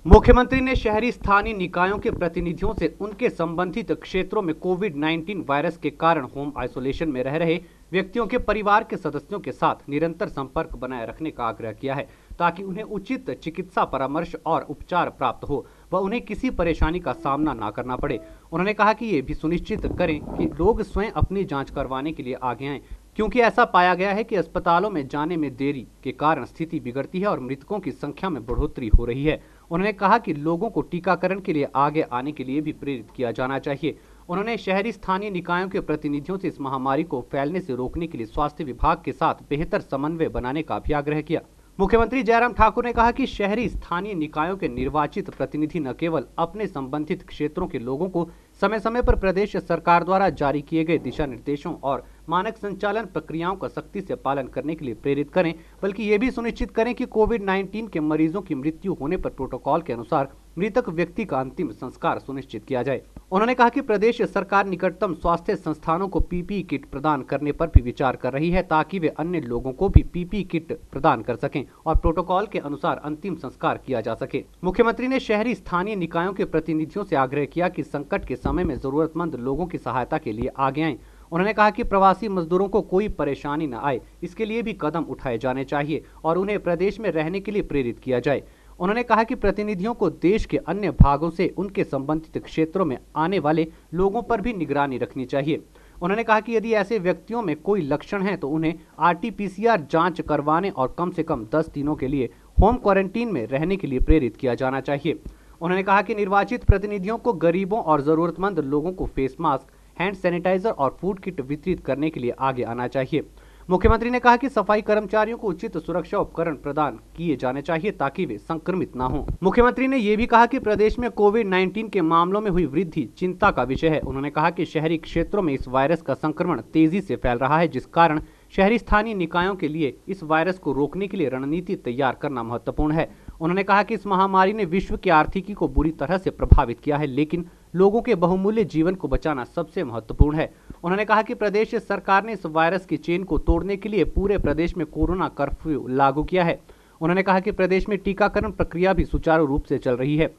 मुख्यमंत्री ने शहरी स्थानीय निकायों के प्रतिनिधियों से उनके संबंधित क्षेत्रों में कोविड-19 वायरस के कारण होम आइसोलेशन में रह रहे व्यक्तियों के परिवार के सदस्यों के साथ निरंतर संपर्क बनाए रखने का आग्रह किया है, ताकि उन्हें उचित चिकित्सा परामर्श और उपचार प्राप्त हो व उन्हें किसी परेशानी का सामना न करना पड़े। उन्होंने कहा कि ये भी सुनिश्चित करें कि लोग स्वयं अपनी जाँच करवाने के लिए आगे आएं, क्योंकि ऐसा पाया गया है कि अस्पतालों में जाने में देरी के कारण स्थिति बिगड़ती है और मृतकों की संख्या में बढ़ोतरी हो रही है। उन्होंने कहा कि लोगों को टीकाकरण के लिए आगे आने के लिए भी प्रेरित किया जाना चाहिए। उन्होंने शहरी स्थानीय निकायों के प्रतिनिधियों से इस महामारी को फैलने से रोकने के लिए स्वास्थ्य विभाग के साथ बेहतर समन्वय बनाने का भी आग्रह किया। मुख्यमंत्री जयराम ठाकुर ने कहा कि शहरी स्थानीय निकायों के निर्वाचित प्रतिनिधि न केवल अपने संबंधित क्षेत्रों के लोगों को समय समय पर प्रदेश सरकार द्वारा जारी किए गए दिशा निर्देशों और मानक संचालन प्रक्रियाओं का सख्ती से पालन करने के लिए प्रेरित करें, बल्कि ये भी सुनिश्चित करें कि कोविड-19 के मरीजों की मृत्यु होने पर प्रोटोकॉल के अनुसार मृतक व्यक्ति का अंतिम संस्कार सुनिश्चित किया जाए। उन्होंने कहा कि प्रदेश सरकार निकटतम स्वास्थ्य संस्थानों को पीपीई किट प्रदान करने पर भी विचार कर रही है, ताकि वे अन्य लोगों को भी पीपीई किट प्रदान कर सकें और प्रोटोकॉल के अनुसार अंतिम संस्कार किया जा सके। मुख्यमंत्री ने शहरी स्थानीय निकायों के प्रतिनिधियों से आग्रह किया कि संकट के समय में जरूरतमंद लोगों की सहायता के लिए आगे आएं। उन्होंने कहा कि प्रवासी मजदूरों को कोई परेशानी न आए, इसके लिए भी कदम उठाए जाने चाहिए और उन्हें प्रदेश में रहने के लिए प्रेरित किया जाए। उन्होंने कहा कि प्रतिनिधियों को देश के अन्य भागों से उनके संबंधित क्षेत्रों में आने वाले लोगों पर भी निगरानी रखनी चाहिए। उन्होंने कहा कि यदि ऐसे व्यक्तियों में कोई लक्षण है तो उन्हें आरटी-पीसीआर जांच करवाने और कम से कम 10 दिनों के लिए होम क्वारंटीन में रहने के लिए प्रेरित किया जाना चाहिए। उन्होंने कहा कि निर्वाचित प्रतिनिधियों को गरीबों और जरूरतमंद लोगों को फेस मास्क, हैंड सैनिटाइजर और फूड किट वितरित करने के लिए आगे आना चाहिए। मुख्यमंत्री ने कहा कि सफाई कर्मचारियों को उचित सुरक्षा उपकरण प्रदान किए जाने चाहिए ताकि वे संक्रमित न हों। मुख्यमंत्री ने ये भी कहा कि प्रदेश में कोविड-19 के मामलों में हुई वृद्धि चिंता का विषय है। उन्होंने कहा कि शहरी क्षेत्रों में इस वायरस का संक्रमण तेजी से फैल रहा है, जिस कारण शहरी स्थानीय निकायों के लिए इस वायरस को रोकने के लिए रणनीति तैयार करना महत्वपूर्ण है। उन्होंने कहा कि इस महामारी ने विश्व की आर्थिकी को बुरी तरह से प्रभावित किया है, लेकिन लोगों के बहुमूल्य जीवन को बचाना सबसे महत्वपूर्ण है। उन्होंने कहा कि प्रदेश सरकार ने इस वायरस की चेन को तोड़ने के लिए पूरे प्रदेश में कोरोना कर्फ्यू लागू किया है। उन्होंने कहा कि प्रदेश में टीकाकरण प्रक्रिया भी सुचारू रूप से चल रही है।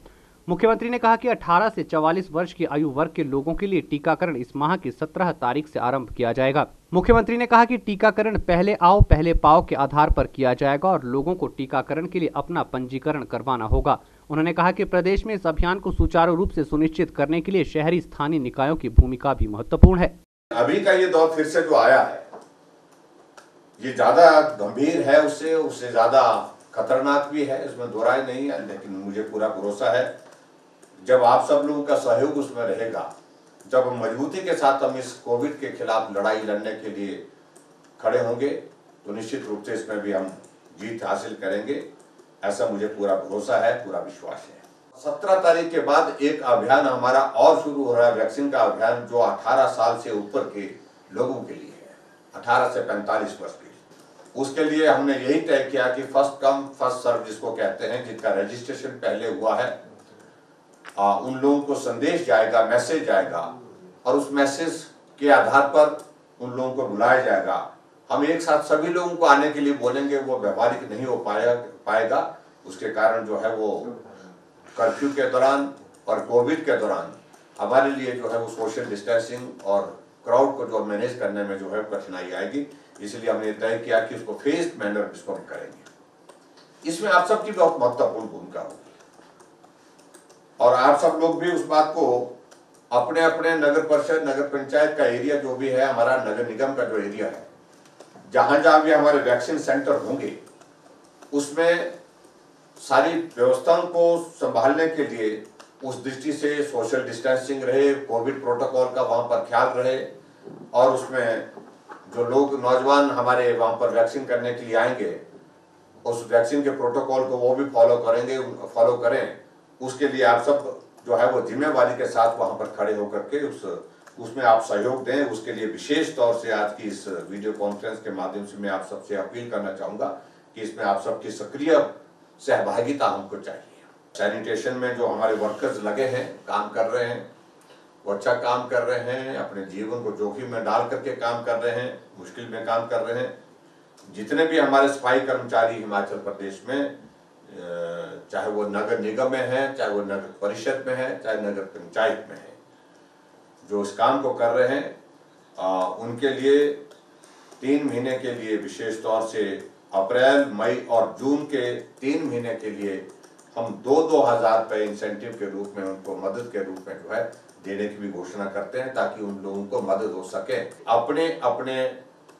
मुख्यमंत्री ने कहा कि 18 से 44 वर्ष की आयु वर्ग के लोगों के लिए टीकाकरण इस माह की 17 तारीख से आरंभ किया जाएगा। मुख्यमंत्री ने कहा कि टीकाकरण पहले आओ पहले पाओ के आधार पर किया जाएगा और लोगों को टीकाकरण के लिए अपना पंजीकरण करवाना होगा। उन्होंने कहा कि प्रदेश में इस अभियान को सुचारू रूप से सुनिश्चित करने के लिए शहरी स्थानीय निकायों की भूमिका भी महत्वपूर्ण है। अभी का ये दौर फिर से जो आया है, ये ज्यादा गंभीर है, उससे ज्यादा खतरनाक भी है, इसमें दो राय नहीं है। लेकिन मुझे पूरा भरोसा है जब आप सब लोगों का सहयोग उसमें रहेगा, जब मजबूती के साथ हम इस कोविड के खिलाफ लड़ाई लड़ने के लिए खड़े होंगे, तो निश्चित रूप से इसमें भी हम जीत हासिल करेंगे। ऐसा मुझे पूरा भरोसा है, पूरा विश्वास है। 17 तारीख के बाद एक अभियान हमारा और शुरू हो रहा है, वैक्सीन का अभियान, जो 18 साल से ऊपर के लोगों के लिए है, 18 से 45 वर्ष के। उसके लिए हमने यही तय किया कि फर्स्ट कम फर्स्ट सर्व जिसको कहते हैं, जिनका रजिस्ट्रेशन पहले हुआ है, उन लोगों को संदेश जाएगा, मैसेज जाएगा और उस मैसेज के आधार पर उन लोगों को बुलाया जाएगा। हम एक साथ सभी लोगों को आने के लिए बोलेंगे, वो व्यवहारिक नहीं हो पाएगा। उसके कारण जो है वो कर्फ्यू के दौरान और कोविड के दौरान हमारे लिए जो है वो सोशल डिस्टेंसिंग और क्राउड को जो मैनेज करने में जो है कठिनाई आएगी। इसलिए हमने तय किया कि उसको फेस्ड मैनर इसको हम करेंगे। इसमें आप सबकी बहुत महत्वपूर्ण भूमिका होगी और आप सब लोग भी उस बात को अपने अपने नगर परिषद, नगर पंचायत का एरिया जो भी है, हमारा नगर निगम का जो एरिया है, जहां जहां भी हमारे वैक्सीन सेंटर होंगे, उसमें सारी व्यवस्थाओं को संभालने के लिए उस दृष्टि से सोशल डिस्टेंसिंग रहे, कोविड प्रोटोकॉल का वहां पर ख्याल रहे और उसमें जो लोग नौजवान हमारे वहां पर वैक्सीन करने के लिए आएंगे, उस वैक्सीन के प्रोटोकॉल को वो भी फॉलो करें। उसके लिए आप सब जो है वो जिम्मेवारी के साथ वहां पर खड़े होकर के उसमें आप सहयोग दें। उसके लिए विशेष तौर से आज की इस वीडियो कॉन्फ्रेंस के माध्यम से मैं आप सबसे अपील करना चाहूंगा कि इसमें आप सबकी सक्रिय सहभागिता हमको चाहिए। सैनिटेशन में जो हमारे वर्कर्स लगे हैं, काम कर रहे हैं, वो अच्छा काम कर रहे हैं, अपने जीवन को जोखिम में डाल करके काम कर रहे हैं, मुश्किल में काम कर रहे हैं। जितने भी हमारे सफाई कर्मचारी हिमाचल प्रदेश में चाहे वो नगर निगम में है, चाहे वो नगर परिषद में है, चाहे नगर पंचायत में है, जो इस काम को कर रहे हैं उनके लिए 3 महीने के लिए विशेष तौर से अप्रैल, मई और जून के 3 महीने के लिए हम 2-2 हज़ार रुपये इंसेंटिव के रूप में उनको मदद के रूप में जो है देने की भी घोषणा करते हैं, ताकि उन लोगों को मदद हो सके। अपने अपने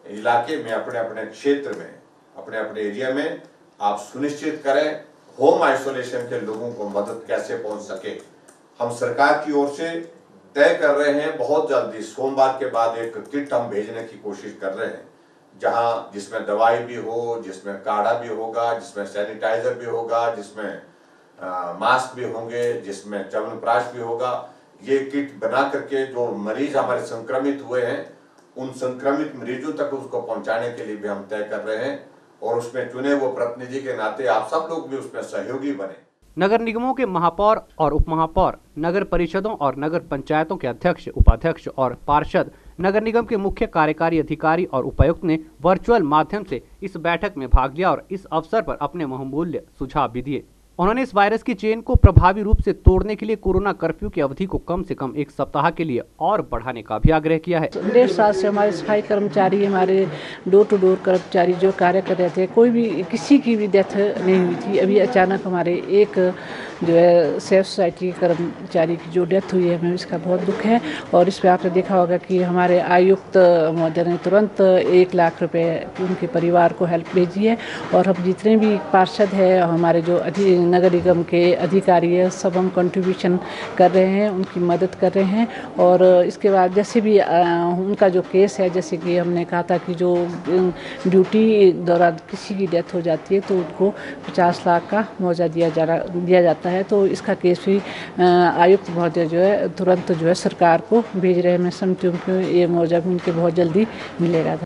इलाके में, अपने अपने क्षेत्र में, अपने अपने एरिया में आप सुनिश्चित करें होम आइसोलेशन के लोगों को मदद कैसे पहुंच सके। हम सरकार की ओर से तय कर रहे हैं, बहुत जल्दी सोमवार के बाद एक किट हम भेजने की कोशिश कर रहे हैं, जिसमें दवाई भी हो, जिसमें काढ़ा भी होगा, जिसमें सैनिटाइजर भी होगा, जिसमें मास्क भी होंगे, जिसमें च्यवनप्राश भी होगा। ये किट बना करके जो मरीज हमारे संक्रमित हुए हैं उन संक्रमित मरीजों तक उसको पहुंचाने के लिए भी हम तय कर रहे हैं, और उसमें चुने वो प्रतिनिधि के नाते आप सब लोग भी उसमें सहयोगी बने। नगर निगमों के महापौर और उपमहापौर, नगर परिषदों और नगर पंचायतों के अध्यक्ष, उपाध्यक्ष और पार्षद, नगर निगम के मुख्य कार्यकारी अधिकारी और उपायुक्त ने वर्चुअल माध्यम से इस बैठक में भाग लिया और इस अवसर पर अपने बहुमूल्य सुझाव भी दिए। उन्होंने इस वायरस की चेन को प्रभावी रूप से तोड़ने के लिए कोरोना कर्फ्यू की अवधि को कम से कम 1 सप्ताह के लिए और बढ़ाने का भी आग्रह किया है। 1.5 साल से हमारे सफाई कर्मचारी, हमारे डोर टू डोर कर्मचारी जो कार्य कर रहे थे, कोई भी किसी की भी डेथ नहीं हुई थी। अभी अचानक हमारे एक जो है सेफ सोसाइटी के कर्मचारी की जो डेथ हुई है, हमें इसका बहुत दुख है। और इस पर आपने देखा होगा कि हमारे आयुक्त महोदय ने तुरंत 1 लाख रुपए उनके परिवार को हेल्प भेजी है। और हम जितने भी पार्षद है, हमारे जो नगर निगम के अधिकारी है, सब हम कंट्रीब्यूशन कर रहे हैं, उनकी मदद कर रहे हैं। और इसके बाद जैसे भी उनका जो केस है, जैसे कि हमने कहा था कि जो ड्यूटी दौरान किसी की डेथ हो जाती है तो उनको 50 लाख का मुआवजा दिया जाता है। तो इसका केस भी आयुक्त महोदय जो है तुरंत जो है सरकार को भेज रहे हैं। मैं समझती हूँ कि ये मुआवजा भी उनके बहुत जल्दी मिलेगा।